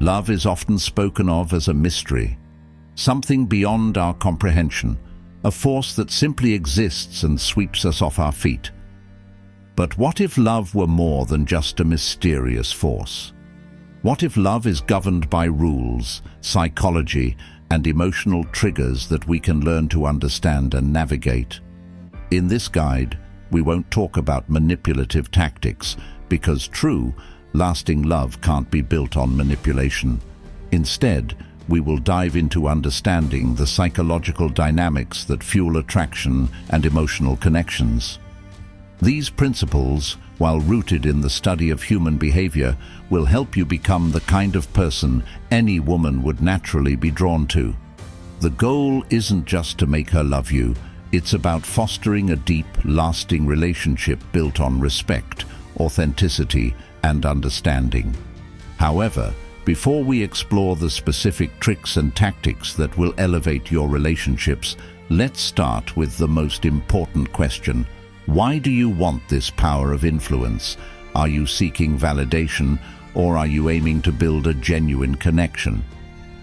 Love is often spoken of as a mystery, something beyond our comprehension, a force that simply exists and sweeps us off our feet. But what if love were more than just a mysterious force? What if love is governed by rules, psychology, and emotional triggers that we can learn to understand and navigate? In this guide, we won't talk about manipulative tactics, because true, lasting love can't be built on manipulation. Instead, we will dive into understanding the psychological dynamics that fuel attraction and emotional connections. These principles, while rooted in the study of human behavior, will help you become the kind of person any woman would naturally be drawn to. The goal isn't just to make her love you, it's about fostering a deep, lasting relationship built on respect, authenticity, and understanding. However, before we explore the specific tricks and tactics that will elevate your relationships, let's start with the most important question. Why do you want this power of influence? Are you seeking validation, or are you aiming to build a genuine connection?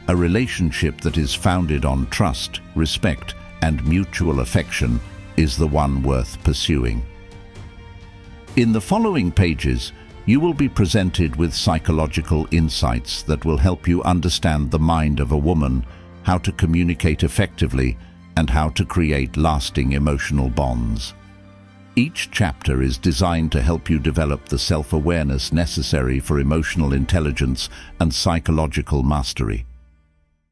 A relationship that is founded on trust, respect, and mutual affection is the one worth pursuing. In the following pages, you will be presented with psychological insights that will help you understand the mind of a woman, how to communicate effectively, and how to create lasting emotional bonds. Each chapter is designed to help you develop the self-awareness necessary for emotional intelligence and psychological mastery.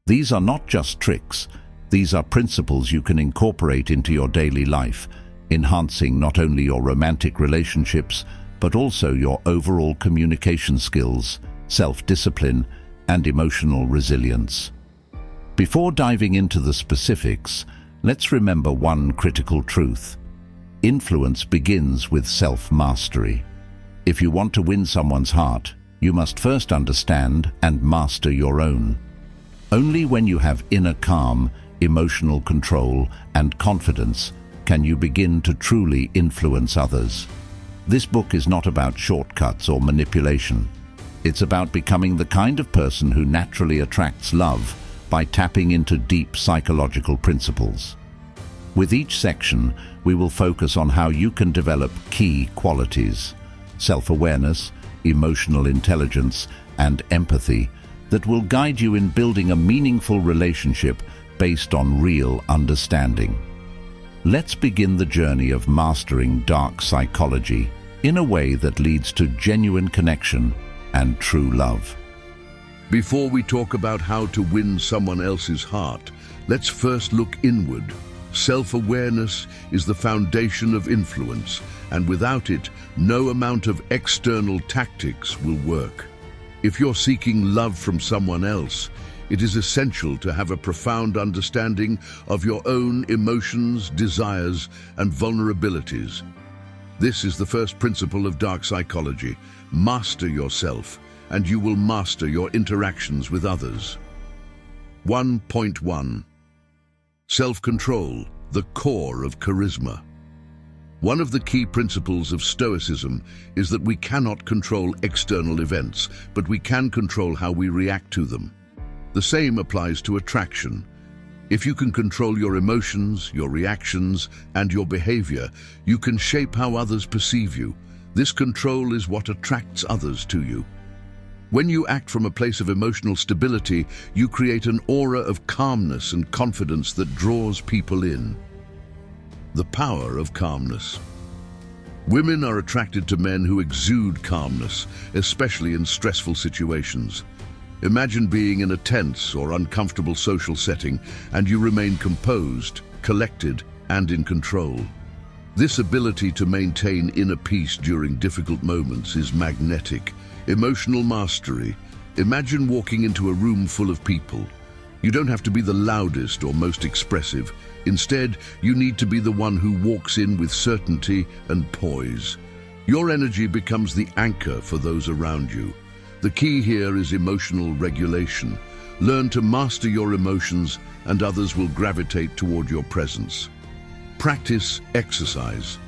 These are not just tricks, these are principles you can incorporate into your daily life, enhancing not only your romantic relationships, but also your overall communication skills, self-discipline, and emotional resilience. Before diving into the specifics, let's remember one critical truth. Influence begins with self-mastery. If you want to win someone's heart, you must first understand and master your own. Only when you have inner calm, emotional control, and confidence can you begin to truly influence others. This book is not about shortcuts or manipulation. It's about becoming the kind of person who naturally attracts love by tapping into deep psychological principles. With each section, we will focus on how you can develop key qualities, self-awareness, emotional intelligence, and empathy that will guide you in building a meaningful relationship based on real understanding. Let's begin the journey of mastering dark psychology in a way that leads to genuine connection and true love. Before we talk about how to win someone else's heart, let's first look inward. Self-awareness is the foundation of influence, and without it, no amount of external tactics will work. If you're seeking love from someone else, it is essential to have a profound understanding of your own emotions, desires, and vulnerabilities. This is the first principle of dark psychology. Master yourself, and you will master your interactions with others. 1.1. Self-control, the core of charisma. One of the key principles of Stoicism is that we cannot control external events, but we can control how we react to them. The same applies to attraction. If you can control your emotions, your reactions, and your behavior, you can shape how others perceive you. This control is what attracts others to you. When you act from a place of emotional stability, you create an aura of calmness and confidence that draws people in. The power of calmness. Women are attracted to men who exude calmness, especially in stressful situations. Imagine being in a tense or uncomfortable social setting and you remain composed, collected, and in control. This ability to maintain inner peace during difficult moments is magnetic. Emotional mastery. Imagine walking into a room full of people. You don't have to be the loudest or most expressive. Instead, you need to be the one who walks in with certainty and poise. Your energy becomes the anchor for those around you. The key here is emotional regulation. Learn to master your emotions and others will gravitate toward your presence. Practice exercise.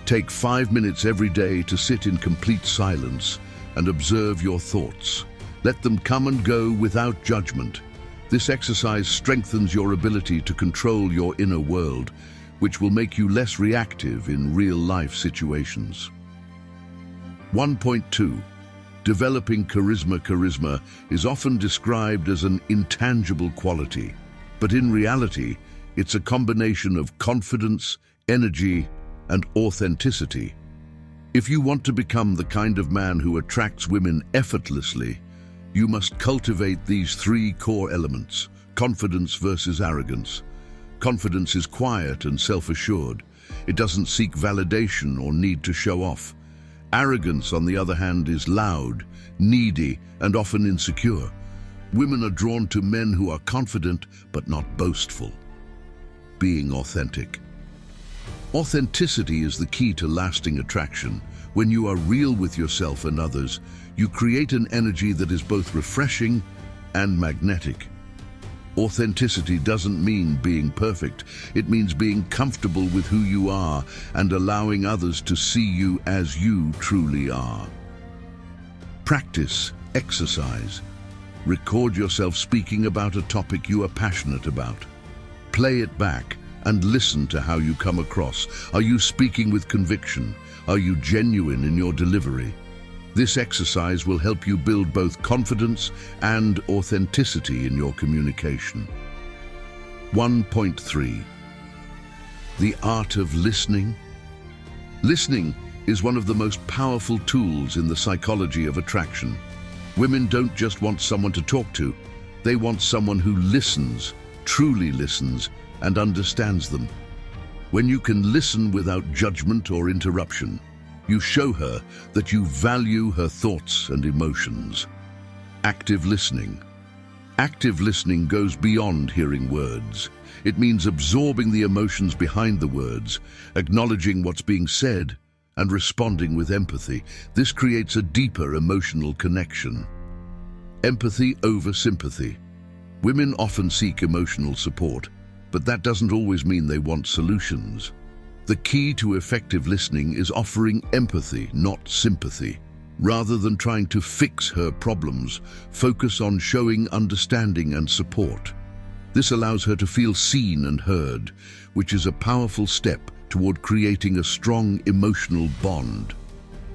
Take 5 minutes every day to sit in complete silence and observe your thoughts. Let them come and go without judgment. This exercise strengthens your ability to control your inner world, which will make you less reactive in real-life situations. 1.2. Developing charisma. Charisma is often described as an intangible quality, but in reality, it's a combination of confidence, energy, and authenticity. If you want to become the kind of man who attracts women effortlessly, you must cultivate these three core elements: confidence versus arrogance. Confidence is quiet and self-assured. It doesn't seek validation or need to show off. Arrogance, on the other hand, is loud, needy, and often insecure. Women are drawn to men who are confident but not boastful. Being authentic. Authenticity is the key to lasting attraction. When you are real with yourself and others, you create an energy that is both refreshing and magnetic. Authenticity doesn't mean being perfect. It means being comfortable with who you are and allowing others to see you as you truly are. Practice, exercise. Record yourself speaking about a topic you are passionate about. Play it back and listen to how you come across. Are you speaking with conviction? Are you genuine in your delivery? This exercise will help you build both confidence and authenticity in your communication. 1.3. The art of listening. Listening is one of the most powerful tools in the psychology of attraction. Women don't just want someone to talk to, they want someone who listens, truly listens, and understands them. When you can listen without judgment or interruption, you show her that you value her thoughts and emotions. Active listening. Active listening goes beyond hearing words. It means absorbing the emotions behind the words, acknowledging what's being said, and responding with empathy. This creates a deeper emotional connection. Empathy over sympathy. Women often seek emotional support, but that doesn't always mean they want solutions. The key to effective listening is offering empathy, not sympathy. Rather than trying to fix her problems, focus on showing understanding and support. This allows her to feel seen and heard, which is a powerful step toward creating a strong emotional bond.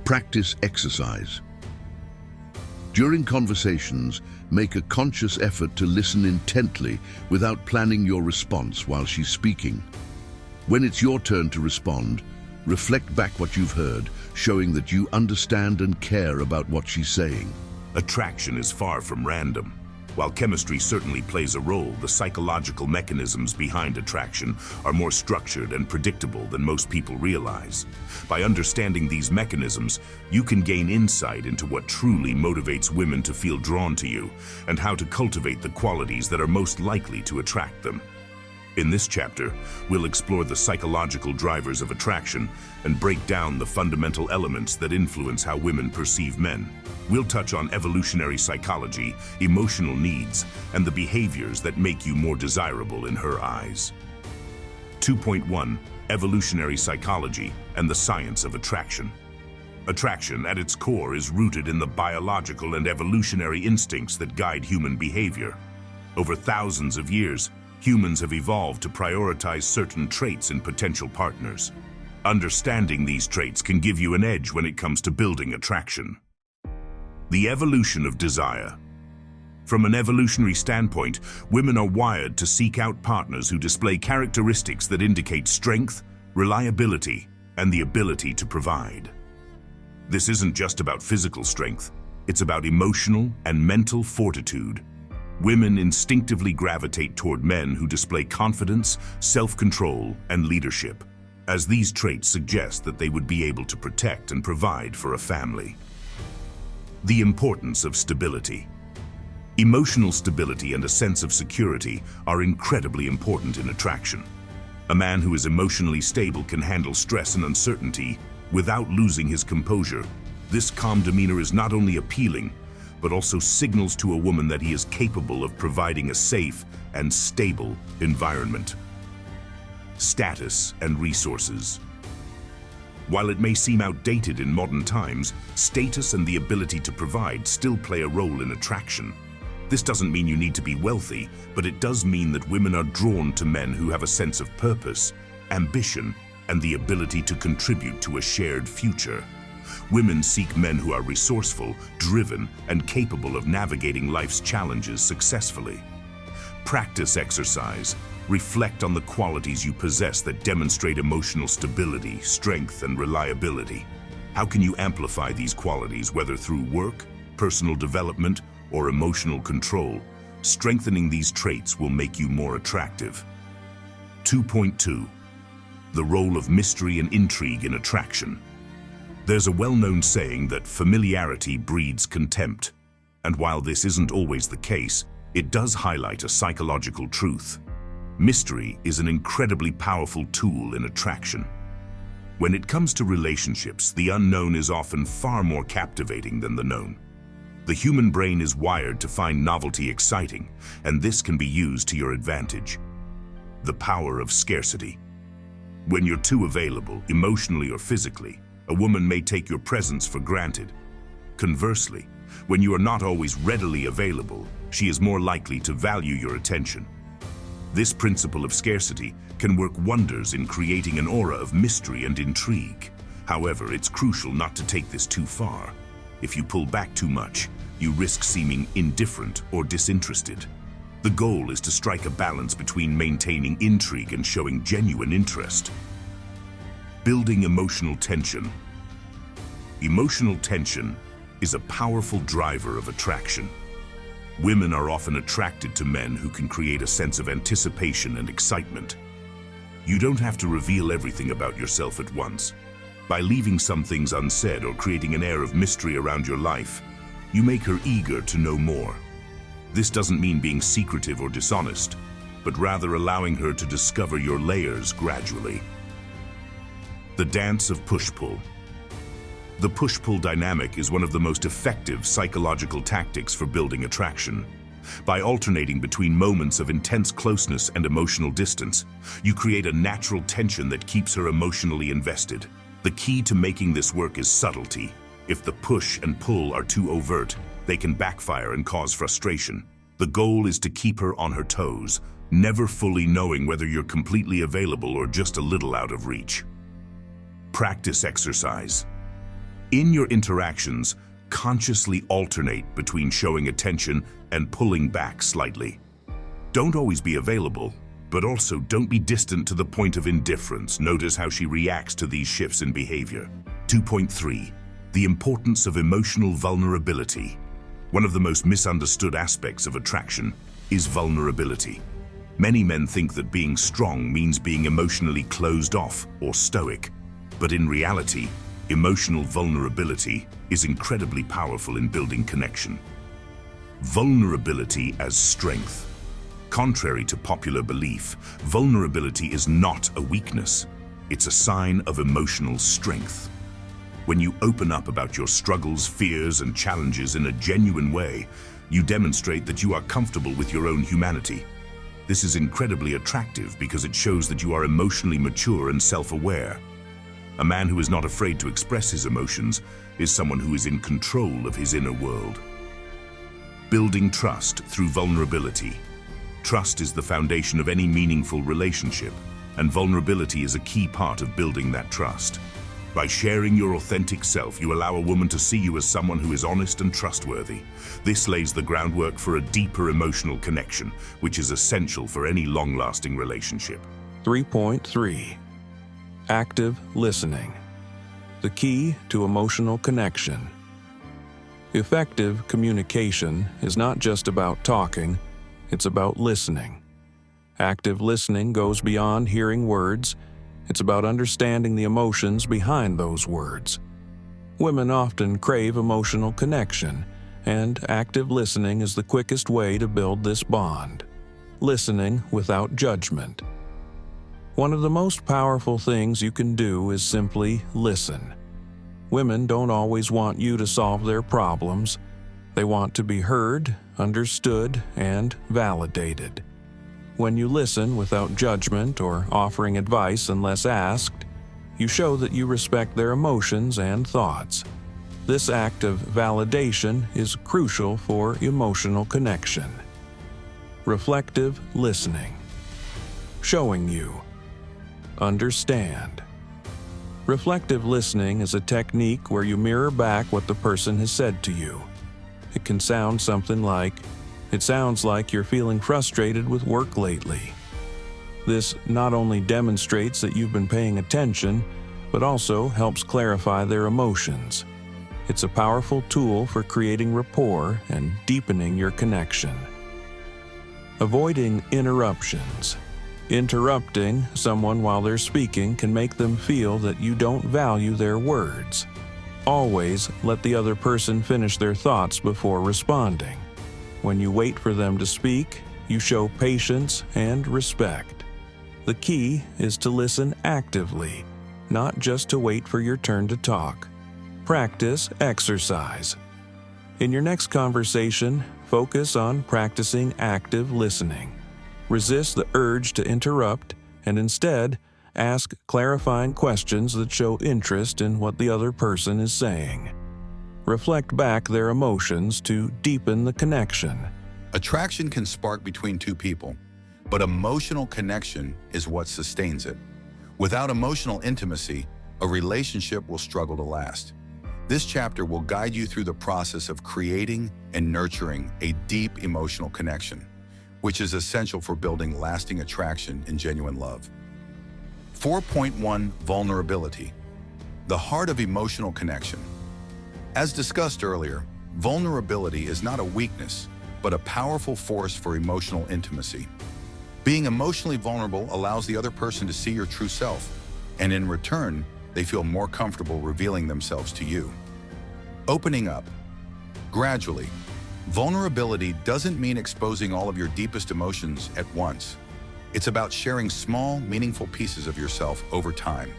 Practice exercise. During conversations, make a conscious effort to listen intently without planning your response while she's speaking. When it's your turn to respond, reflect back what you've heard, showing that you understand and care about what she's saying. Attraction is far from random. While chemistry certainly plays a role, the psychological mechanisms behind attraction are more structured and predictable than most people realize. By understanding these mechanisms, you can gain insight into what truly motivates women to feel drawn to you and how to cultivate the qualities that are most likely to attract them. In this chapter, we'll explore the psychological drivers of attraction and break down the fundamental elements that influence how women perceive men. We'll touch on evolutionary psychology, emotional needs, and the behaviors that make you more desirable in her eyes. 2.1. Evolutionary psychology and the science of attraction. Attraction, at its core, is rooted in the biological and evolutionary instincts that guide human behavior. Over thousands of years, humans have evolved to prioritize certain traits in potential partners. Understanding these traits can give you an edge when it comes to building attraction. The evolution of desire. From an evolutionary standpoint, women are wired to seek out partners who display characteristics that indicate strength, reliability, and the ability to provide. This isn't just about physical strength, it's about emotional and mental fortitude. Women instinctively gravitate toward men who display confidence, self-control, and leadership, as these traits suggest that they would be able to protect and provide for a family. The importance of stability. Emotional stability and a sense of security are incredibly important in attraction. A man who is emotionally stable can handle stress and uncertainty without losing his composure. This calm demeanor is not only appealing, but also signals to a woman that he is capable of providing a safe and stable environment. Status and resources. While it may seem outdated in modern times, status and the ability to provide still play a role in attraction. This doesn't mean you need to be wealthy, but it does mean that women are drawn to men who have a sense of purpose, ambition, and the ability to contribute to a shared future. Women seek men who are resourceful, driven, and capable of navigating life's challenges successfully. Practice exercise. Reflect on the qualities you possess that demonstrate emotional stability, strength, and reliability. How can you amplify these qualities, whether through work, personal development, or emotional control? Strengthening these traits will make you more attractive. 2.2. The role of mystery and intrigue in attraction. There's a well-known saying that familiarity breeds contempt. And while this isn't always the case, it does highlight a psychological truth. Mystery is an incredibly powerful tool in attraction. When it comes to relationships, the unknown is often far more captivating than the known. The human brain is wired to find novelty exciting, and this can be used to your advantage. The power of scarcity. When you're too available, emotionally or physically, a woman may take your presence for granted. Conversely, when you are not always readily available, she is more likely to value your attention. This principle of scarcity can work wonders in creating an aura of mystery and intrigue. However, it's crucial not to take this too far. If you pull back too much, you risk seeming indifferent or disinterested. The goal is to strike a balance between maintaining intrigue and showing genuine interest. Building emotional tension. Emotional tension is a powerful driver of attraction. Women are often attracted to men who can create a sense of anticipation and excitement. You don't have to reveal everything about yourself at once. By leaving some things unsaid or creating an air of mystery around your life, you make her eager to know more. This doesn't mean being secretive or dishonest, but rather allowing her to discover your layers gradually. The dance of push-pull. The push-pull dynamic is one of the most effective psychological tactics for building attraction. By alternating between moments of intense closeness and emotional distance, you create a natural tension that keeps her emotionally invested. The key to making this work is subtlety. If the push and pull are too overt, they can backfire and cause frustration. The goal is to keep her on her toes, never fully knowing whether you're completely available or just a little out of reach. Practice exercise. In your interactions, consciously alternate between showing attention and pulling back slightly. Don't always be available, but also don't be distant to the point of indifference. Notice how she reacts to these shifts in behavior. 2.3. The importance of emotional vulnerability. One of the most misunderstood aspects of attraction is vulnerability. Many men think that being strong means being emotionally closed off or stoic, but in reality, emotional vulnerability is incredibly powerful in building connection. Vulnerability as strength. Contrary to popular belief, vulnerability is not a weakness. It's a sign of emotional strength. When you open up about your struggles, fears, and challenges in a genuine way, you demonstrate that you are comfortable with your own humanity. This is incredibly attractive because it shows that you are emotionally mature and self-aware. A man who is not afraid to express his emotions is someone who is in control of his inner world. Building trust through vulnerability. Trust is the foundation of any meaningful relationship, and vulnerability is a key part of building that trust. By sharing your authentic self, you allow a woman to see you as someone who is honest and trustworthy. This lays the groundwork for a deeper emotional connection, which is essential for any long-lasting relationship. 3.3. Active listening. The key to emotional connection. Effective communication is not just about talking, it's about listening. Active listening goes beyond hearing words. It's about understanding the emotions behind those words. Women often crave emotional connection, and active listening is the quickest way to build this bond. Listening without judgment. One of the most powerful things you can do is simply listen. Women don't always want you to solve their problems. They want to be heard, understood, and validated. When you listen without judgment or offering advice unless asked, you show that you respect their emotions and thoughts. This act of validation is crucial for emotional connection. Reflective listening. Showing you. Understand. Reflective listening is a technique where you mirror back what the person has said to you. It can sound something like, "It sounds like you're feeling frustrated with work lately." This not only demonstrates that you've been paying attention, but also helps clarify their emotions. It's a powerful tool for creating rapport and deepening your connection. Avoiding interruptions. Interrupting someone while they're speaking can make them feel that you don't value their words. Always let the other person finish their thoughts before responding. When you wait for them to speak, you show patience and respect. The key is to listen actively, not just to wait for your turn to talk. Practice exercise. In your next conversation, focus on practicing active listening. Resist the urge to interrupt and instead ask clarifying questions that show interest in what the other person is saying. Reflect back their emotions to deepen the connection. Attraction can spark between two people, but emotional connection is what sustains it. Without emotional intimacy, a relationship will struggle to last. This chapter will guide you through the process of creating and nurturing a deep emotional connection, which is essential for building lasting attraction and genuine love. 4.1 Vulnerability. The heart of emotional connection. As discussed earlier, vulnerability is not a weakness, but a powerful force for emotional intimacy. Being emotionally vulnerable allows the other person to see your true self, and in return, they feel more comfortable revealing themselves to you. Opening up. Gradually. Vulnerability doesn't mean exposing all of your deepest emotions at once. It's about sharing small, meaningful pieces of yourself over time.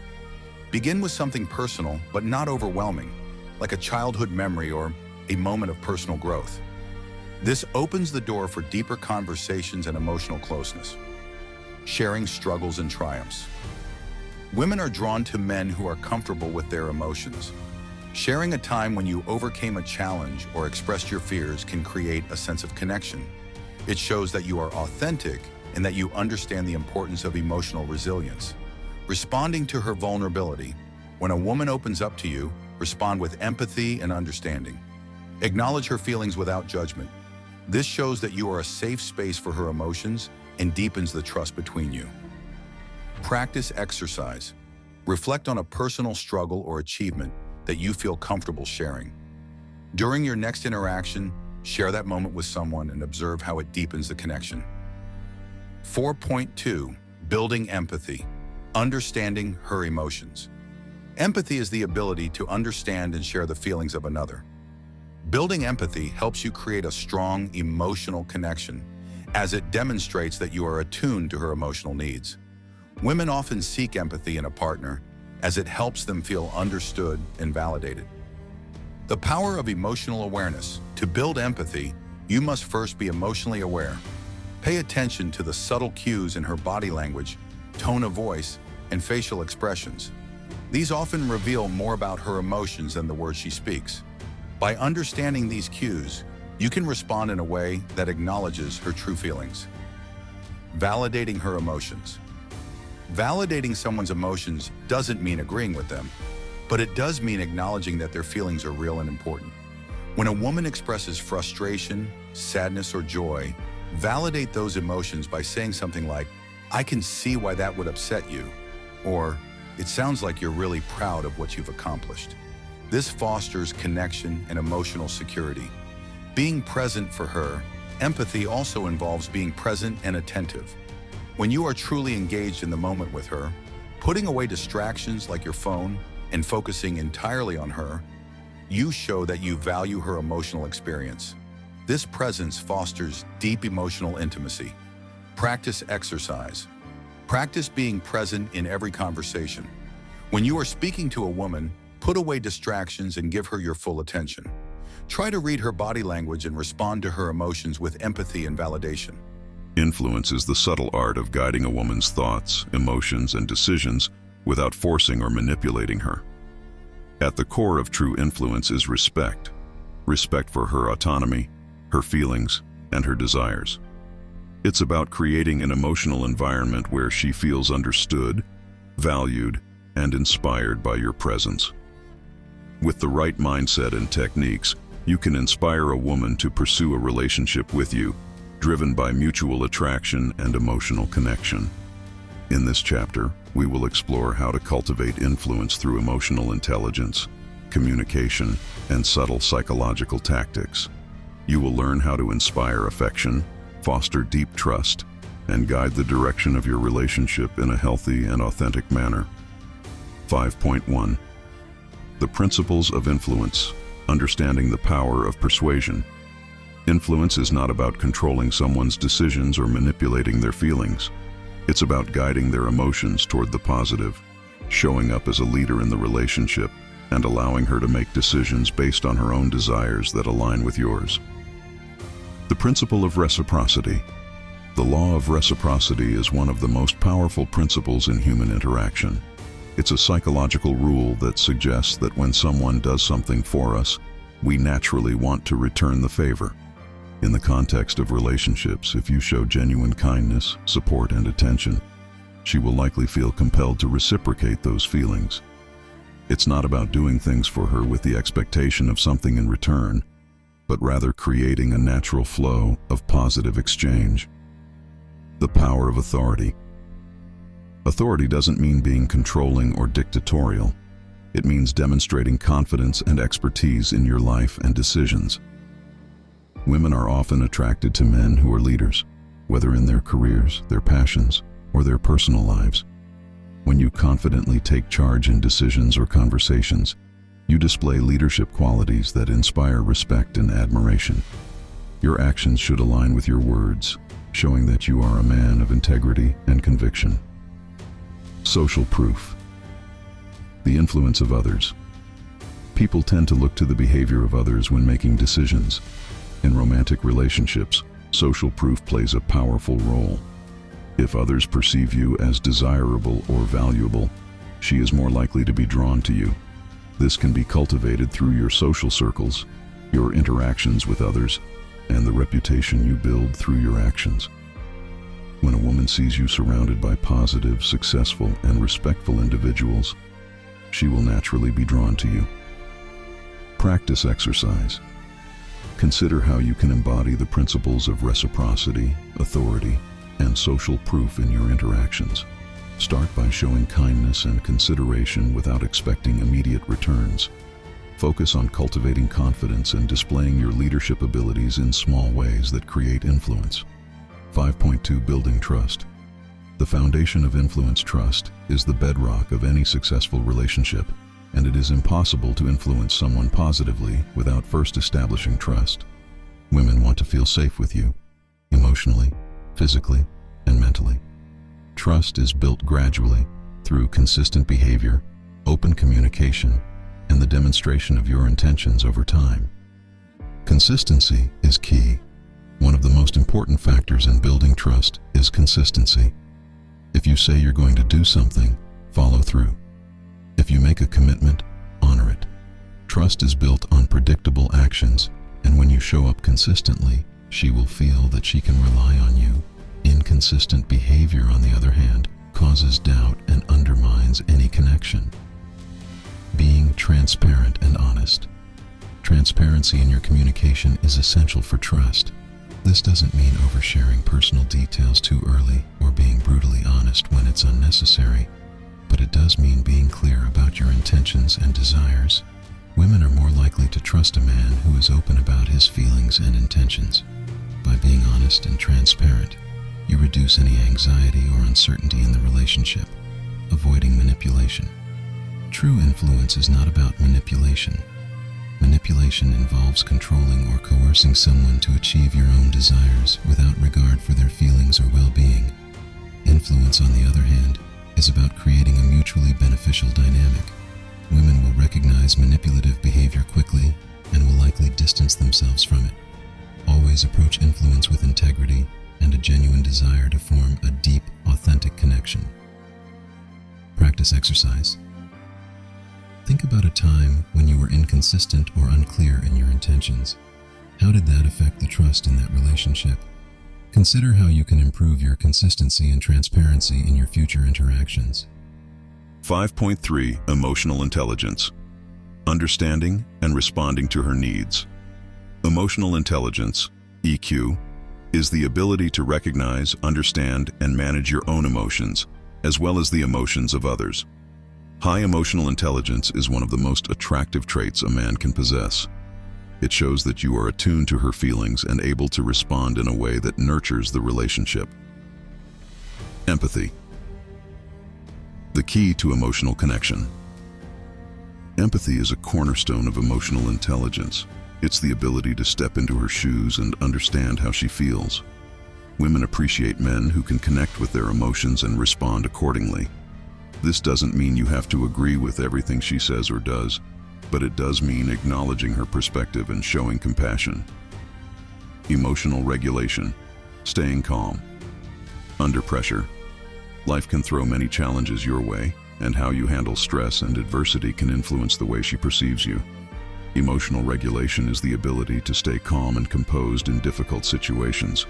Begin with something personal, but not overwhelming, like a childhood memory or a moment of personal growth. This opens the door for deeper conversations and emotional closeness. Sharing struggles and triumphs. Women are drawn to men who are comfortable with their emotions. Sharing a time when you overcame a challenge or expressed your fears can create a sense of connection. It shows that you are authentic and that you understand the importance of emotional resilience. Responding to her vulnerability. When a woman opens up to you, respond with empathy and understanding. Acknowledge her feelings without judgment. This shows that you are a safe space for her emotions and deepens the trust between you. Practice exercise. Reflect on a personal struggle or achievement that you feel comfortable sharing. During your next interaction, share that moment with someone and observe how it deepens the connection. 4.2 Building empathy. Understanding her emotions. Empathy is the ability to understand and share the feelings of another. Building empathy helps you create a strong emotional connection, as it demonstrates that you are attuned to her emotional needs. Women often seek empathy in a partner, as it helps them feel understood and validated. The power of emotional awareness. To build empathy, you must first be emotionally aware. Pay attention to the subtle cues in her body language, tone of voice, and facial expressions. These often reveal more about her emotions than the words she speaks. By understanding these cues, you can respond in a way that acknowledges her true feelings. Validating her emotions. Validating someone's emotions doesn't mean agreeing with them, but it does mean acknowledging that their feelings are real and important. When a woman expresses frustration, sadness, or joy, validate those emotions by saying something like, "I can see why that would upset you," or "It sounds like you're really proud of what you've accomplished." This fosters connection and emotional security. Being present for her. Empathy also involves being present and attentive. When you are truly engaged in the moment with her, putting away distractions like your phone and focusing entirely on her, you show that you value her emotional experience. This presence fosters deep emotional intimacy. Practice exercise. Practice being present in every conversation. When you are speaking to a woman, put away distractions and give her your full attention. Try to read her body language and respond to her emotions with empathy and validation. Influence is the subtle art of guiding a woman's thoughts, emotions, and decisions without forcing or manipulating her. At the core of true influence is respect. Respect for her autonomy, her feelings, and her desires. It's about creating an emotional environment where she feels understood, valued, and inspired by your presence. With the right mindset and techniques, you can inspire a woman to pursue a relationship with you, driven by mutual attraction and emotional connection. In this chapter, we will explore how to cultivate influence through emotional intelligence, communication, and subtle psychological tactics. You will learn how to inspire affection, foster deep trust, and guide the direction of your relationship in a healthy and authentic manner. 5.1. The Principles of Influence. Understanding the power of persuasion. Influence is not about controlling someone's decisions or manipulating their feelings. It's about guiding their emotions toward the positive, showing up as a leader in the relationship, and allowing her to make decisions based on her own desires that align with yours. The principle of reciprocity. The law of reciprocity is one of the most powerful principles in human interaction. It's a psychological rule that suggests that when someone does something for us, we naturally want to return the favor. In the context of relationships, if you show genuine kindness, support, and attention, she will likely feel compelled to reciprocate those feelings. It's not about doing things for her with the expectation of something in return, but rather creating a natural flow of positive exchange. The power of authority. Authority doesn't mean being controlling or dictatorial. It means demonstrating confidence and expertise in your life and decisions. Women are often attracted to men who are leaders, whether in their careers, their passions, or their personal lives. When you confidently take charge in decisions or conversations, you display leadership qualities that inspire respect and admiration. Your actions should align with your words, showing that you are a man of integrity and conviction. Social proof. The influence of others. People tend to look to the behavior of others when making decisions. In romantic relationships, social proof plays a powerful role. If others perceive you as desirable or valuable, she is more likely to be drawn to you. This can be cultivated through your social circles, your interactions with others, and the reputation you build through your actions. When a woman sees you surrounded by positive, successful, and respectful individuals, she will naturally be drawn to you. Practice exercise. Consider how you can embody the principles of reciprocity, authority, and social proof in your interactions. Start by showing kindness and consideration without expecting immediate returns. Focus on cultivating confidence and displaying your leadership abilities in small ways that create influence. 5.2. Building trust. The foundation of influence. Trust is the bedrock of any successful relationship, and it is impossible to influence someone positively without first establishing trust. Women want to feel safe with you, emotionally, physically, and mentally. Trust is built gradually through consistent behavior, open communication, and the demonstration of your intentions over time. Consistency is key. One of the most important factors in building trust is consistency. If you say you're going to do something, follow through. If you make a commitment, honor it. Trust is built on predictable actions, and when you show up consistently, she will feel that she can rely on you. Inconsistent behavior, on the other hand, causes doubt and undermines any connection. Being transparent and honest. Transparency in your communication is essential for trust. This doesn't mean oversharing personal details too early or being brutally honest when it's unnecessary, but it does mean being clear about your intentions and desires. Women are more likely to trust a man who is open about his feelings and intentions. By being honest and transparent, you reduce any anxiety or uncertainty in the relationship, avoiding manipulation. True influence is not about manipulation. Manipulation involves controlling or coercing someone to achieve your own desires without regard for their feelings or well-being. Influence, on the other hand, is about creating a mutually beneficial dynamic. Women will recognize manipulative behavior quickly and will likely distance themselves from it. Always approach influence with integrity and a genuine desire to form a deep, authentic connection. Practice practice exercise. Think about a time when you were inconsistent or unclear in your intentions. How did that affect the trust in that relationship? Consider how you can improve your consistency and transparency in your future interactions. 5.3 Emotional Intelligence. Understanding and responding to her needs. Emotional intelligence, EQ, is the ability to recognize, understand, and manage your own emotions, as well as the emotions of others. High emotional intelligence is one of the most attractive traits a man can possess. It shows that you are attuned to her feelings and able to respond in a way that nurtures the relationship. Empathy. The key to emotional connection. Empathy is a cornerstone of emotional intelligence. It's the ability to step into her shoes and understand how she feels. Women appreciate men who can connect with their emotions and respond accordingly. This doesn't mean you have to agree with everything she says or does, but it does mean acknowledging her perspective and showing compassion. Emotional regulation, staying calm. Under pressure, life can throw many challenges your way, and how you handle stress and adversity can influence the way she perceives you. Emotional regulation is the ability to stay calm and composed in difficult situations.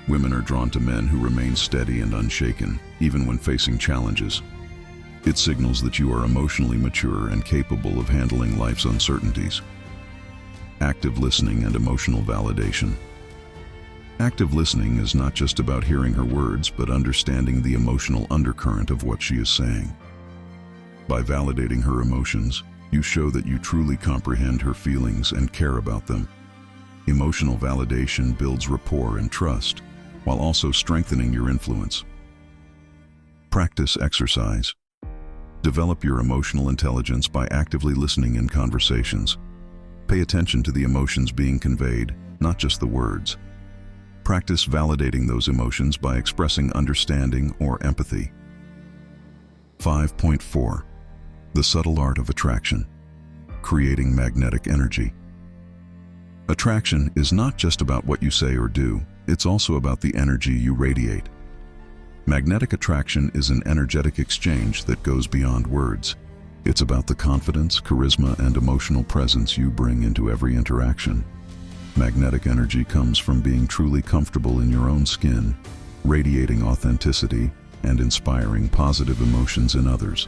Women are drawn to men who remain steady and unshaken, even when facing challenges. It signals that you are emotionally mature and capable of handling life's uncertainties. Active listening and emotional validation. Active listening is not just about hearing her words, but understanding the emotional undercurrent of what she is saying. By validating her emotions, you show that you truly comprehend her feelings and care about them. Emotional validation builds rapport and trust, while also strengthening your influence. Practice exercise. Develop your emotional intelligence by actively listening in conversations. Pay attention to the emotions being conveyed, not just the words. Practice validating those emotions by expressing understanding or empathy. 5.4 The subtle art of attraction. Creating magnetic energy. Attraction is not just about what you say or do, it's also about the energy you radiate. Magnetic attraction is an energetic exchange that goes beyond words. It's about the confidence, charisma, and emotional presence you bring into every interaction. Magnetic energy comes from being truly comfortable in your own skin, radiating authenticity, and inspiring positive emotions in others.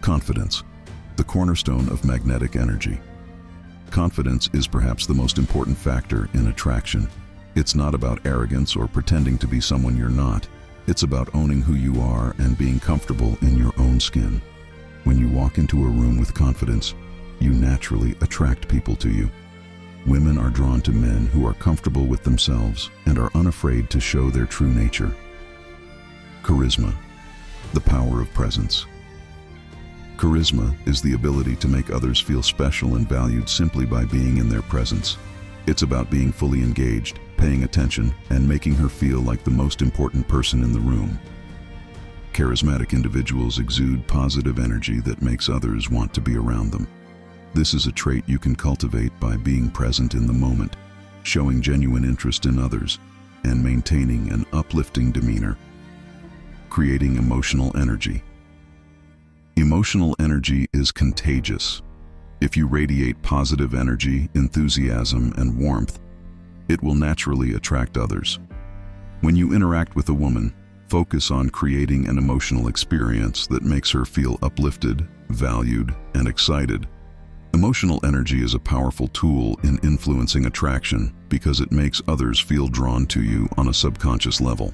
Confidence, the cornerstone of magnetic energy. Confidence is perhaps the most important factor in attraction. It's not about arrogance or pretending to be someone you're not. It's about owning who you are and being comfortable in your own skin. When you walk into a room with confidence, you naturally attract people to you. Women are drawn to men who are comfortable with themselves and are unafraid to show their true nature. Charisma, the power of presence. Charisma is the ability to make others feel special and valued simply by being in their presence. It's about being fully engaged, paying attention, and making her feel like the most important person in the room. Charismatic individuals exude positive energy that makes others want to be around them. This is a trait you can cultivate by being present in the moment, showing genuine interest in others, and maintaining an uplifting demeanor. Creating emotional energy. Emotional energy is contagious. If you radiate positive energy, enthusiasm, and warmth, it will naturally attract others. When you interact with a woman, focus on creating an emotional experience that makes her feel uplifted, valued, and excited. Emotional energy is a powerful tool in influencing attraction because it makes others feel drawn to you on a subconscious level.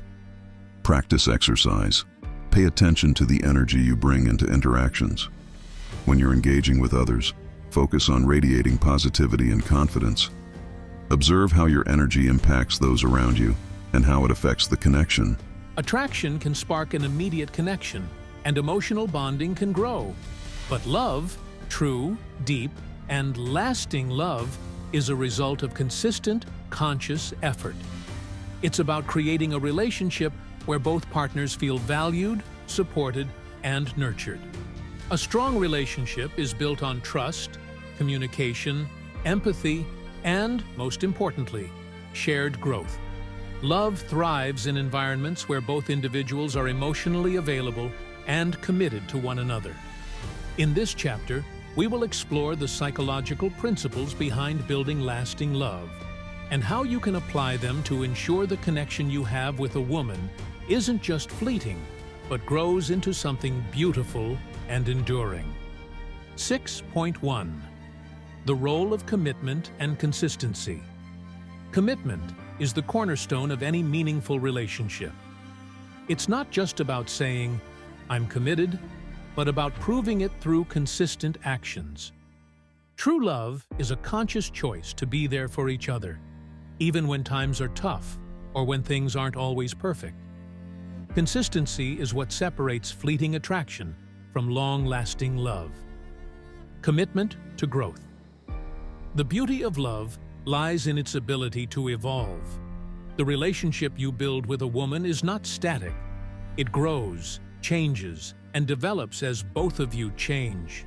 Practice exercise. Pay attention to the energy you bring into interactions. When you're engaging with others, focus on radiating positivity and confidence. Observe how your energy impacts those around you and how it affects the connection. Attraction can spark an immediate connection, and emotional bonding can grow. But love, true, deep, and lasting love, is a result of consistent, conscious effort. It's about creating a relationship where both partners feel valued, supported, and nurtured. A strong relationship is built on trust, communication, empathy, and, most importantly, shared growth. Love thrives in environments where both individuals are emotionally available, and committed to one another. In this chapter, we will explore the psychological principles behind building lasting love and how you can apply them to ensure the connection you have with a woman isn't just fleeting, but grows into something beautiful and enduring. 6.1. The role of commitment and consistency. Commitment is the cornerstone of any meaningful relationship. It's not just about saying, "I'm committed," but about proving it through consistent actions. True love is a conscious choice to be there for each other, even when times are tough or when things aren't always perfect. Consistency is what separates fleeting attraction from long-lasting love. Commitment to growth. The beauty of love lies in its ability to evolve. The relationship you build with a woman is not static. It grows, changes, and develops as both of you change.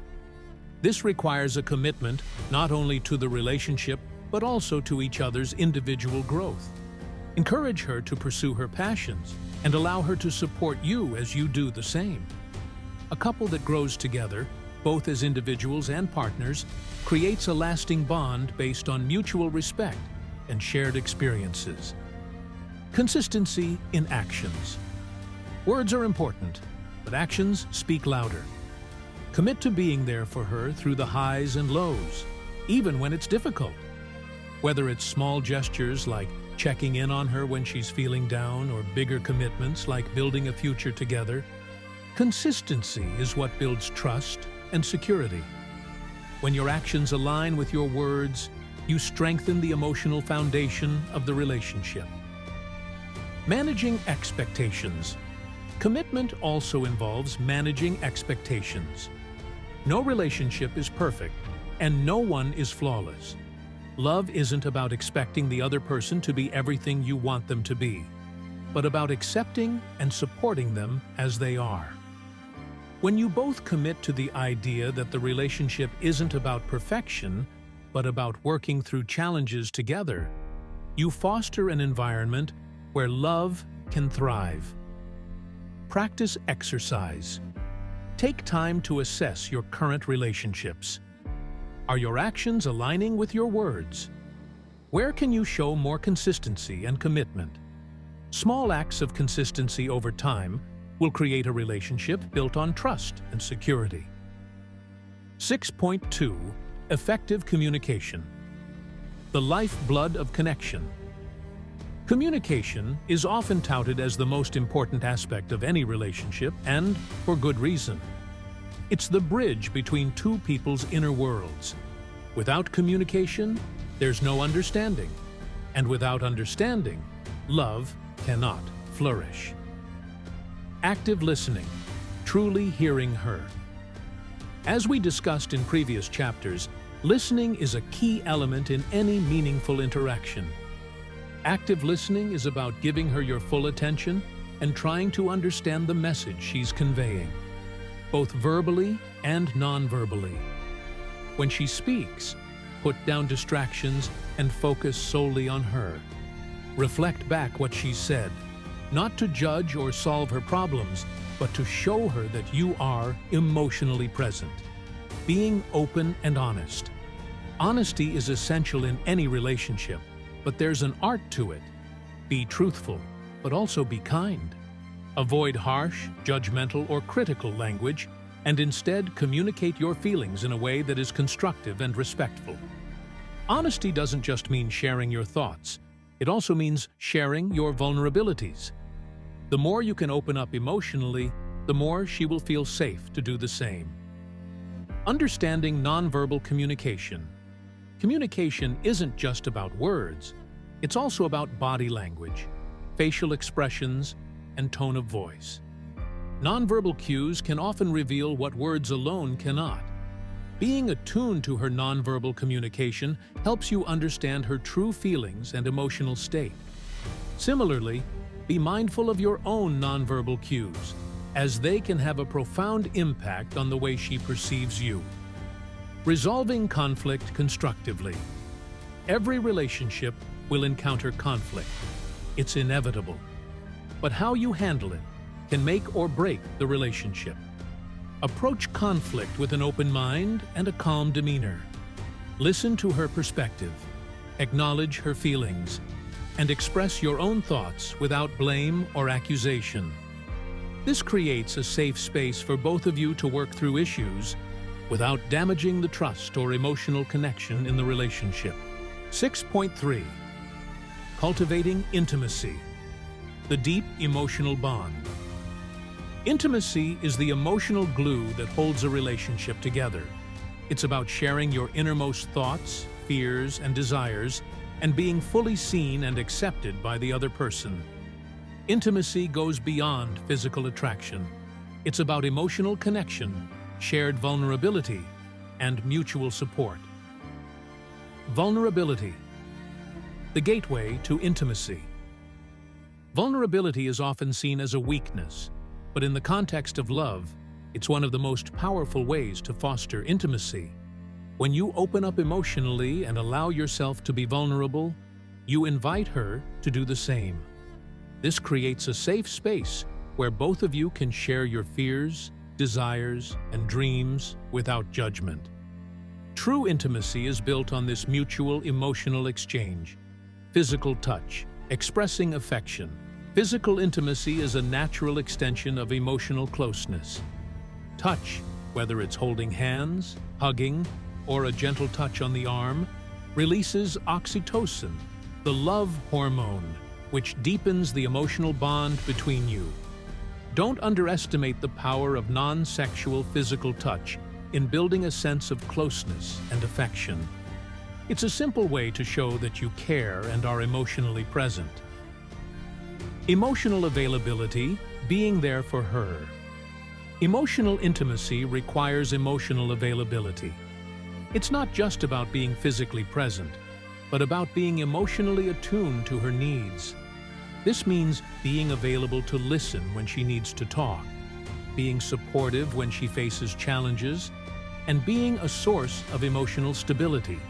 This requires a commitment not only to the relationship, but also to each other's individual growth. Encourage her to pursue her passions and allow her to support you as you do the same. A couple that grows together, both as individuals and partners, creates a lasting bond based on mutual respect and shared experiences. Consistency in actions. Words are important, but actions speak louder. Commit to being there for her through the highs and lows, even when it's difficult. Whether it's small gestures like checking in on her when she's feeling down or bigger commitments like building a future together, consistency is what builds trust and security. When your actions align with your words, you strengthen the emotional foundation of the relationship. Managing expectations. Commitment also involves managing expectations. No relationship is perfect, and no one is flawless. Love isn't about expecting the other person to be everything you want them to be, but about accepting and supporting them as they are. When you both commit to the idea that the relationship isn't about perfection, but about working through challenges together, you foster an environment where love can thrive. Practice exercise. Take time to assess your current relationships. Are your actions aligning with your words? Where can you show more consistency and commitment? Small acts of consistency over time will create a relationship built on trust and security. 6.2. Effective communication. The lifeblood of connection. Communication is often touted as the most important aspect of any relationship, and for good reason. It's the bridge between two people's inner worlds. Without communication, there's no understanding. And without understanding, love cannot flourish. Active listening, truly hearing her. As we discussed in previous chapters, listening is a key element in any meaningful interaction. Active listening is about giving her your full attention and trying to understand the message she's conveying, both verbally and non-verbally. When she speaks, put down distractions and focus solely on her. Reflect back what she said, not to judge or solve her problems, but to show her that you are emotionally present. Being open and honest. Honesty is essential in any relationship, but there's an art to it. Be truthful, but also be kind. Avoid harsh, judgmental, or critical language, and instead communicate your feelings in a way that is constructive and respectful. Honesty doesn't just mean sharing your thoughts. It also means sharing your vulnerabilities. The more you can open up emotionally, the more she will feel safe to do the same. Understanding nonverbal communication. Communication isn't just about words. It's also about body language, facial expressions, and tone of voice. Nonverbal cues can often reveal what words alone cannot. Being attuned to her nonverbal communication helps you understand her true feelings and emotional state. Similarly, be mindful of your own nonverbal cues, as they can have a profound impact on the way she perceives you. Resolving conflict constructively. Every relationship will encounter conflict. It's inevitable. But how you handle it, can make or break the relationship. Approach conflict with an open mind and a calm demeanor. Listen to her perspective, acknowledge her feelings, and express your own thoughts without blame or accusation. This creates a safe space for both of you to work through issues without damaging the trust or emotional connection in the relationship. 6.3. Cultivating intimacy, the deep emotional bond. Intimacy is the emotional glue that holds a relationship together. It's about sharing your innermost thoughts, fears, and desires, and being fully seen and accepted by the other person. Intimacy goes beyond physical attraction. It's about emotional connection, shared vulnerability, and mutual support. Vulnerability, the gateway to intimacy. Vulnerability is often seen as a weakness, but in the context of love, it's one of the most powerful ways to foster intimacy. When you open up emotionally and allow yourself to be vulnerable, you invite her to do the same. This creates a safe space where both of you can share your fears, desires, and dreams without judgment. True intimacy is built on this mutual emotional exchange. Physical touch, expressing affection. Physical intimacy is a natural extension of emotional closeness. Touch, whether it's holding hands, hugging, or a gentle touch on the arm, releases oxytocin, the love hormone, which deepens the emotional bond between you. Don't underestimate the power of non-sexual physical touch in building a sense of closeness and affection. It's a simple way to show that you care and are emotionally present. Emotional availability, being there for her. Emotional intimacy requires emotional availability. It's not just about being physically present, but about being emotionally attuned to her needs. This means being available to listen when she needs to talk, being supportive when she faces challenges, and being a source of emotional stability.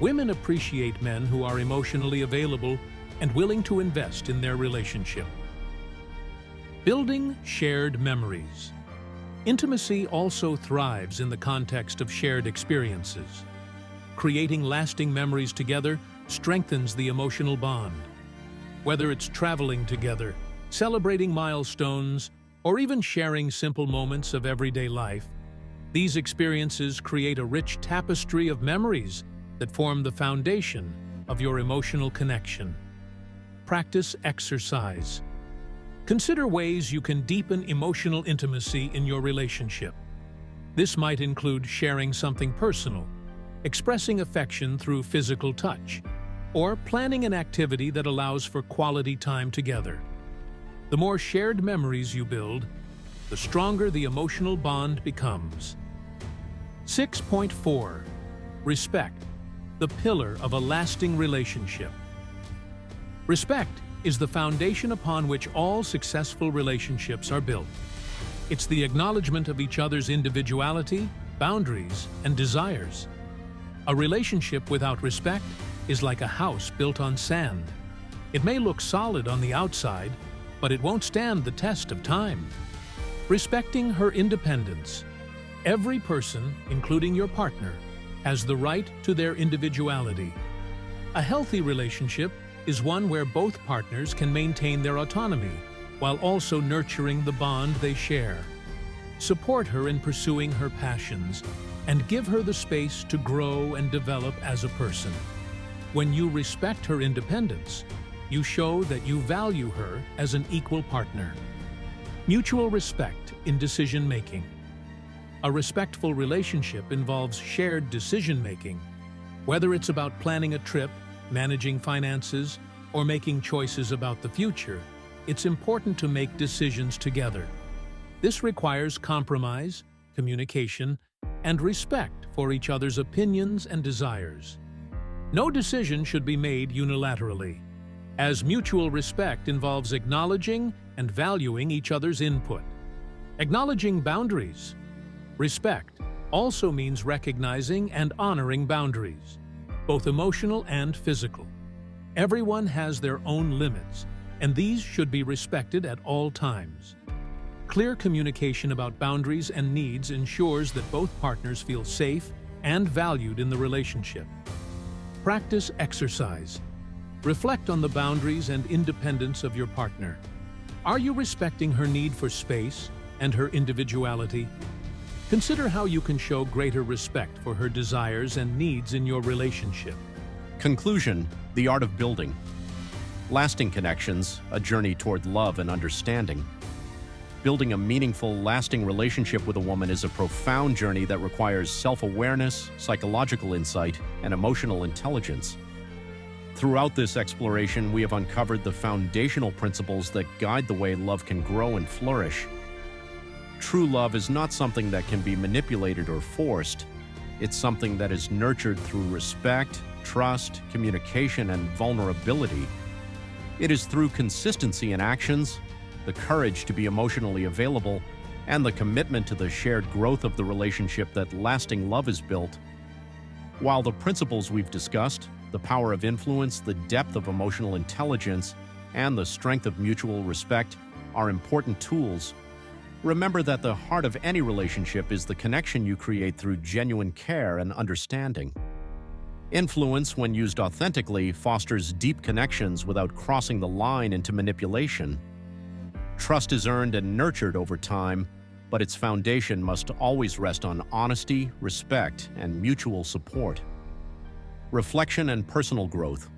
Women appreciate men who are emotionally available and willing to invest in their relationship. Building shared memories. Intimacy also thrives in the context of shared experiences. Creating lasting memories together strengthens the emotional bond. Whether it's traveling together, celebrating milestones, or even sharing simple moments of everyday life, these experiences create a rich tapestry of memories that form the foundation of your emotional connection. Practice exercise. Consider ways you can deepen emotional intimacy in your relationship. This might include sharing something personal, expressing affection through physical touch, or planning an activity that allows for quality time together. The more shared memories you build, the stronger the emotional bond becomes. 6.4. Respect, the pillar of a lasting relationship. Respect is the foundation upon which all successful relationships are built. It's the acknowledgement of each other's individuality, boundaries, and desires. A relationship without respect is like a house built on sand. It may look solid on the outside, but it won't stand the test of time. Respecting her independence. Every person, including your partner, has the right to their individuality. A healthy relationship is one where both partners can maintain their autonomy while also nurturing the bond they share. Support her in pursuing her passions and give her the space to grow and develop as a person. When you respect her independence, you show that you value her as an equal partner. Mutual respect in decision-making. A respectful relationship involves shared decision-making. Whether it's about planning a trip, managing finances, or making choices about the future, it's important to make decisions together. This requires compromise, communication, and respect for each other's opinions and desires. No decision should be made unilaterally, as mutual respect involves acknowledging and valuing each other's input. Acknowledging boundaries. Respect also means recognizing and honoring boundaries, both emotional and physical. Everyone has their own limits, and these should be respected at all times. Clear communication about boundaries and needs ensures that both partners feel safe and valued in the relationship. Practice exercise. Reflect on the boundaries and independence of your partner. Are you respecting her need for space and her individuality? Consider how you can show greater respect for her desires and needs in your relationship. Conclusion: the art of building. Lasting connections, a journey toward love and understanding. Building a meaningful, lasting relationship with a woman is a profound journey that requires self-awareness, psychological insight, and emotional intelligence. Throughout this exploration, we have uncovered the foundational principles that guide the way love can grow and flourish. True love is not something that can be manipulated or forced. It's something that is nurtured through respect, trust, communication, and vulnerability. It is through consistency in actions, the courage to be emotionally available, and the commitment to the shared growth of the relationship that lasting love is built. While the principles we've discussed, the power of influence, the depth of emotional intelligence, and the strength of mutual respect, are important tools, remember that the heart of any relationship is the connection you create through genuine care and understanding. Influence, when used authentically, fosters deep connections without crossing the line into manipulation. Trust is earned and nurtured over time, but its foundation must always rest on honesty, respect, and mutual support. Reflection and personal growth.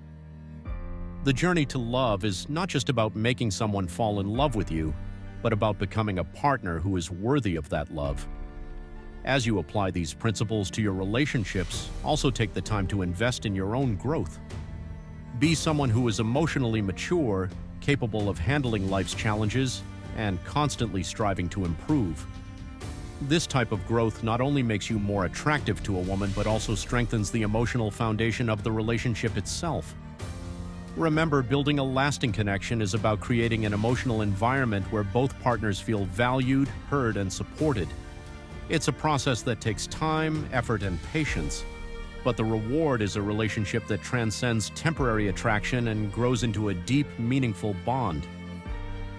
The journey to love is not just about making someone fall in love with you, but about becoming a partner who is worthy of that love. As you apply these principles to your relationships, also take the time to invest in your own growth. Be someone who is emotionally mature, capable of handling life's challenges, and constantly striving to improve. This type of growth not only makes you more attractive to a woman, but also strengthens the emotional foundation of the relationship itself. Remember, building a lasting connection is about creating an emotional environment where both partners feel valued, heard, and supported. It's a process that takes time, effort, and patience, but the reward is a relationship that transcends temporary attraction and grows into a deep, meaningful bond.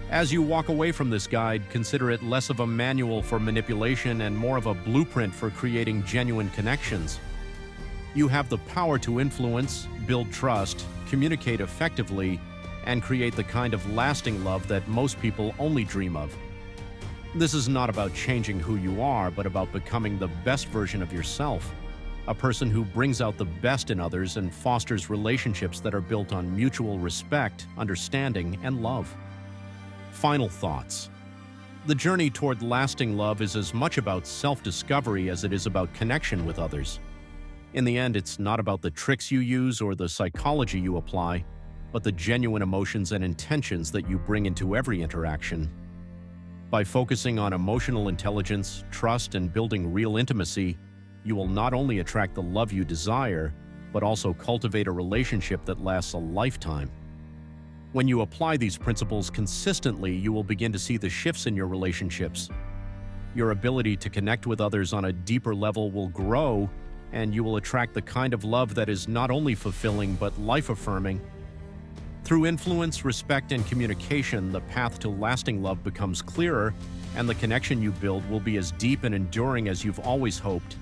As you walk away from this guide, consider it less of a manual for manipulation and more of a blueprint for creating genuine connections. You have the power to influence, build trust, communicate effectively, and create the kind of lasting love that most people only dream of. This is not about changing who you are, but about becoming the best version of yourself. A person who brings out the best in others and fosters relationships that are built on mutual respect, understanding, and love. Final thoughts. The journey toward lasting love is as much about self-discovery as it is about connection with others. In the end, it's not about the tricks you use or the psychology you apply, but the genuine emotions and intentions that you bring into every interaction. By focusing on emotional intelligence, trust, and building real intimacy, you will not only attract the love you desire, but also cultivate a relationship that lasts a lifetime. When you apply these principles consistently, you will begin to see the shifts in your relationships. Your ability to connect with others on a deeper level will grow, and you will attract the kind of love that is not only fulfilling but life-affirming. Through influence, respect, and communication, the path to lasting love becomes clearer, and the connection you build will be as deep and enduring as you've always hoped.